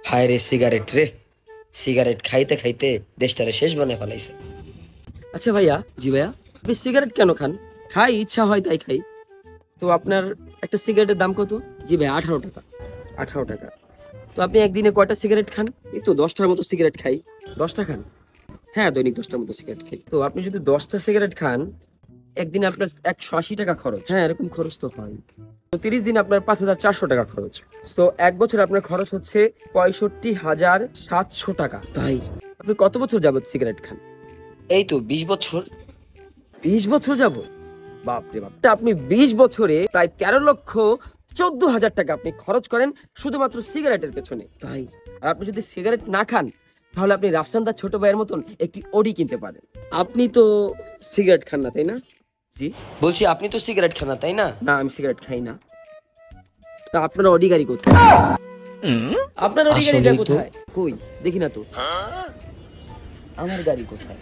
হায় রে সিগারেট রে, সিগারেট খাইতে খাইতে দেশটারে শেষ বানায় ফেলাইছে। আচ্ছা ভাইয়া, জি ভাইয়া, আপনি সিগারেট কেন খান? খাই, ইচ্ছা হয় তাই খাই। তো আপনার একটা সিগারেটের দাম কত? জি ভাই, 18 টাকা। 18 টাকা। তো আপনি একদিনে কয়টা সিগারেট খান? এই তো 10টার মতো সিগারেট খাই। 10টা খান? হ্যাঁ, দৈনিক 10টার মতো সিগারেট খাই। তো আপনি যদি 10টা সিগারেট খান, একদিনে আপনার 180 টাকা খরচ। হ্যাঁ, এরকম খরচ তো হয়। তো 30 দিন আপনার 5400 টাকা খরচ। তো এক বছর আপনার খরচ হচ্ছে 65,700 টাকা। তাই আপনি কত বছর যাবত সিগারেট খান? এই তো 20 বছর। 20 বছর যাবত? বাপরে বাপ! তা আপনি 20 বছরে প্রায় 13,14,000 টাকা আপনি খরচ করেন শুধুমাত্র সিগারেটের পেছনে। তাই আর আপনি যদি সিগারেট না খান, তাহলে আপনি রাফসানদার ছোট ভাইয়ের মতন একটি অডি কিনতে পারেন। আপনি তো সিগারেট খান না, তাই না? জি। বলছি আপনি তো সিগারেট খান না, তাই না? না, আমি সিগারেট খাই না। তা আপনার অডি গাড়ি কোথায়? আপনার অডি গাড়িটা আসলেই তো। কোথায়? কই দেখি না তো। আমার গাড়ি কোথায়?